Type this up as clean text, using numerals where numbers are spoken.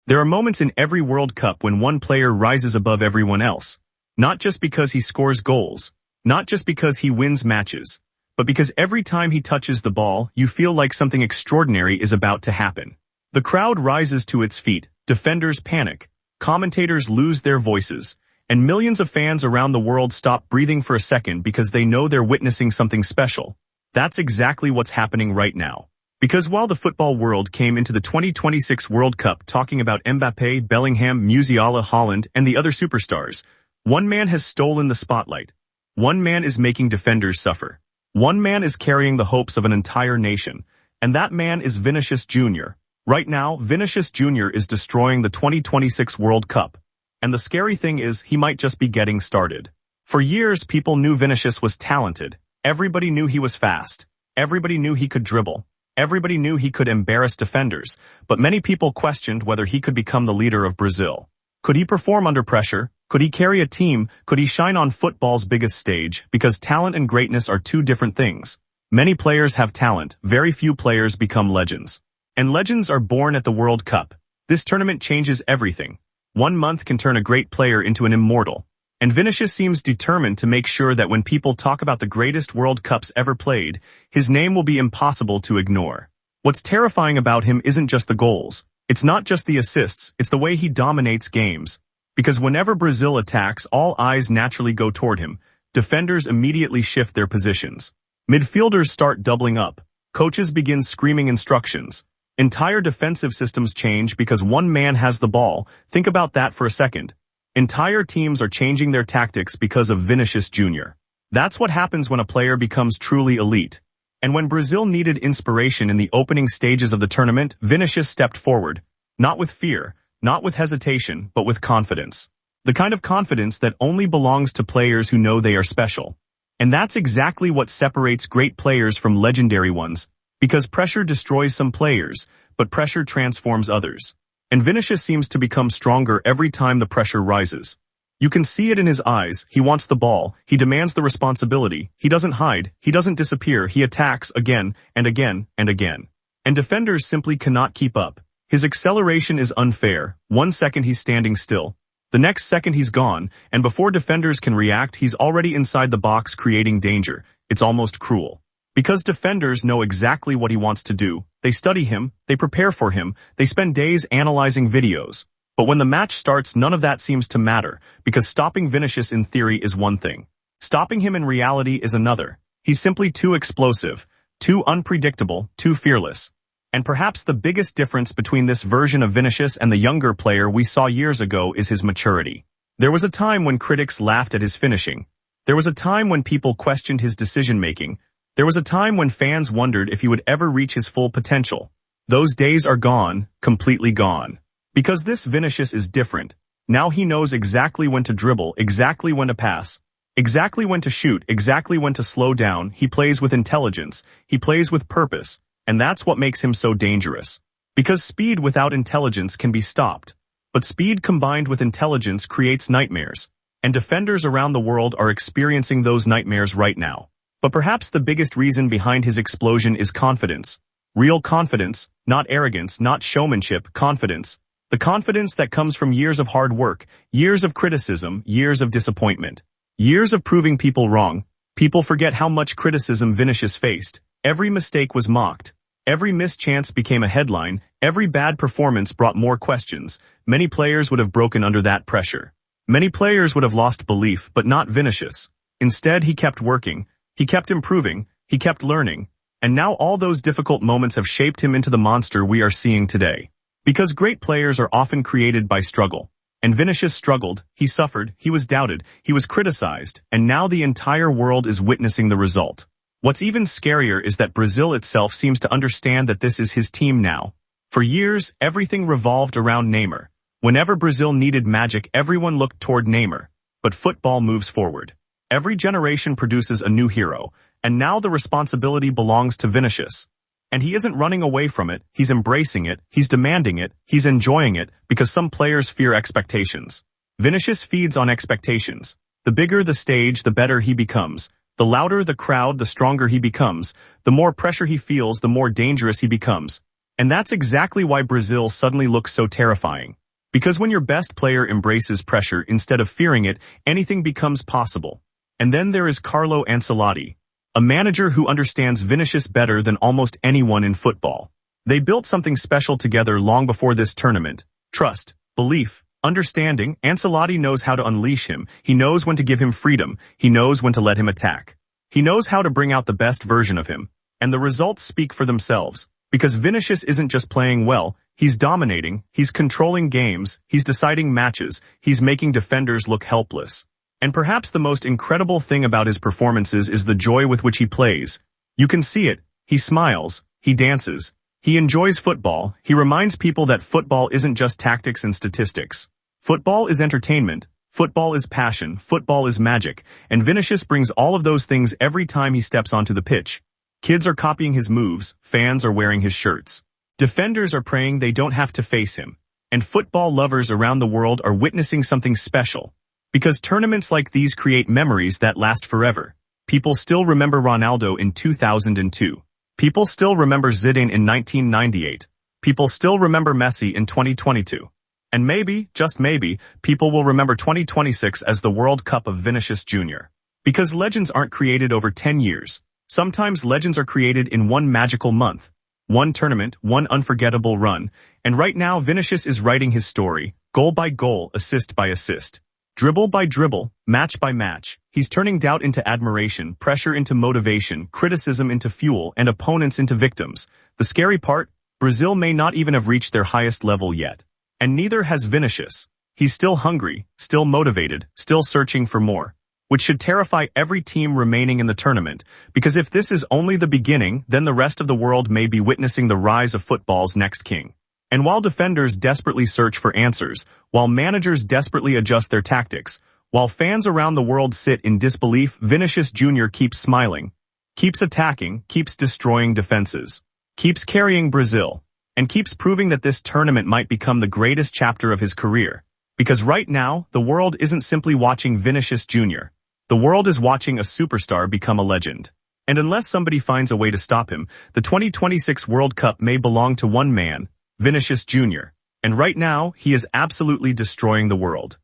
There are moments in every World Cup when one player rises above everyone else. Not just because he scores goals, not just because he wins matches, but because every time he touches the ball, you feel like something extraordinary is about to happen. The crowd rises to its feet, defenders panic, commentators lose their voices, and millions of fans around the world stop breathing for a second because they know they're witnessing something special. That's exactly what's happening right now. Because while the football world came into the 2026 World Cup talking about Mbappé, Bellingham, Musiala, Haaland, and the other superstars, one man has stolen the spotlight. One man is making defenders suffer. One man is carrying the hopes of an entire nation. And that man is Vinícius Júnior. Right now, Vinícius Júnior is destroying the 2026 World Cup. And the scary thing is, he might just be getting started. For years, people knew Vinícius was talented. Everybody knew he was fast. Everybody knew he could dribble. Everybody knew he could embarrass defenders, but many people questioned whether he could become the leader of Brazil. Could he perform under pressure? Could he carry a team? Could he shine on football's biggest stage? Because talent and greatness are two different things. Many players have talent, very few players become legends. And legends are born at the World Cup. This tournament changes everything. 1 month can turn a great player into an immortal. And Vinícius seems determined to make sure that when people talk about the greatest World Cups ever played, his name will be impossible to ignore. What's terrifying about him isn't just the goals. It's not just the assists, it's the way he dominates games. Because whenever Brazil attacks, all eyes naturally go toward him. Defenders immediately shift their positions. Midfielders start doubling up. Coaches begin screaming instructions. Entire defensive systems change because one man has the ball. Think about that for a second. Entire teams are changing their tactics because of Vinícius Júnior. That's what happens when a player becomes truly elite. And when Brazil needed inspiration in the opening stages of the tournament, Vinícius stepped forward. Not with fear, not with hesitation, but with confidence. The kind of confidence that only belongs to players who know they are special. And that's exactly what separates great players from legendary ones. Because pressure destroys some players, but pressure transforms others. And Vinícius seems to become stronger every time the pressure rises. You can see it in his eyes. He wants the ball. He demands the responsibility. He doesn't hide. He doesn't disappear. He attacks again and again and again. And defenders simply cannot keep up. His acceleration is unfair. 1 second he's standing still. The next second he's gone, and before defenders can react, he's already inside the box creating danger. It's almost cruel. Because defenders know exactly what he wants to do. They study him, they prepare for him, they spend days analyzing videos. But when the match starts, none of that seems to matter, because stopping Vinícius in theory is one thing. Stopping him in reality is another. He's simply too explosive, too unpredictable, too fearless. And perhaps the biggest difference between this version of Vinícius and the younger player we saw years ago is his maturity. There was a time when critics laughed at his finishing. There was a time when people questioned his decision-making. There was a time when fans wondered if he would ever reach his full potential. Those days are gone, completely gone. Because this Vinícius is different. Now he knows exactly when to dribble, exactly when to pass, exactly when to shoot, exactly when to slow down. He plays with intelligence. He plays with purpose. And that's what makes him so dangerous. Because speed without intelligence can be stopped. But speed combined with intelligence creates nightmares. And defenders around the world are experiencing those nightmares right now. But perhaps the biggest reason behind his explosion is confidence. Real confidence, not arrogance, not showmanship, confidence. The confidence that comes from years of hard work, years of criticism, years of disappointment, years of proving people wrong. People forget how much criticism Vinícius faced. Every mistake was mocked. Every missed chance became a headline. Every bad performance brought more questions. Many players would have broken under that pressure. Many players would have lost belief, but not Vinícius. Instead, he kept working. He kept improving, he kept learning, and now all those difficult moments have shaped him into the monster we are seeing today. Because great players are often created by struggle. And Vinícius struggled, he suffered, he was doubted, he was criticized, and now the entire world is witnessing the result. What's even scarier is that Brazil itself seems to understand that this is his team now. For years, everything revolved around Neymar. Whenever Brazil needed magic, everyone looked toward Neymar. But football moves forward. Every generation produces a new hero, and now the responsibility belongs to Vinícius. And he isn't running away from it, he's embracing it, he's demanding it, he's enjoying it, because some players fear expectations. Vinícius feeds on expectations. The bigger the stage, the better he becomes. The louder the crowd, the stronger he becomes. The more pressure he feels, the more dangerous he becomes. And that's exactly why Brazil suddenly looks so terrifying. Because when your best player embraces pressure instead of fearing it, anything becomes possible. And then there is Carlo Ancelotti, a manager who understands Vinícius better than almost anyone in football. They built something special together long before this tournament. Trust, belief, understanding. Ancelotti knows how to unleash him. He knows when to give him freedom. He knows when to let him attack. He knows how to bring out the best version of him. And the results speak for themselves. Because Vinícius isn't just playing well, he's dominating, he's controlling games, he's deciding matches, he's making defenders look helpless. And perhaps the most incredible thing about his performances is the joy with which he plays. You can see it. He smiles, he dances, he enjoys football, he reminds people that football isn't just tactics and statistics. Football is entertainment, football is passion, football is magic, and Vinícius brings all of those things every time he steps onto the pitch. Kids are copying his moves, fans are wearing his shirts. Defenders are praying they don't have to face him. And football lovers around the world are witnessing something special. Because tournaments like these create memories that last forever. People still remember Ronaldo in 2002. People still remember Zidane in 1998. People still remember Messi in 2022. And maybe, just maybe, people will remember 2026 as the World Cup of Vinícius Júnior. Because legends aren't created over 10 years. Sometimes legends are created in one magical month. One tournament, one unforgettable run. And right now Vinícius is writing his story, goal by goal, assist by assist. Dribble by dribble, match by match. He's turning doubt into admiration, pressure into motivation, criticism into fuel, and opponents into victims. The scary part, Brazil may not even have reached their highest level yet. And neither has Vinícius. He's still hungry, still motivated, still searching for more. Which should terrify every team remaining in the tournament, because if this is only the beginning, then the rest of the world may be witnessing the rise of football's next king. And while defenders desperately search for answers, while managers desperately adjust their tactics, while fans around the world sit in disbelief, Vinícius Júnior keeps smiling, keeps attacking, keeps destroying defenses, keeps carrying Brazil, and keeps proving that this tournament might become the greatest chapter of his career. Because right now, the world isn't simply watching Vinícius Júnior. The world is watching a superstar become a legend. And unless somebody finds a way to stop him, the 2026 World Cup may belong to one man, Vinícius Júnior. And right now, he is absolutely destroying the world.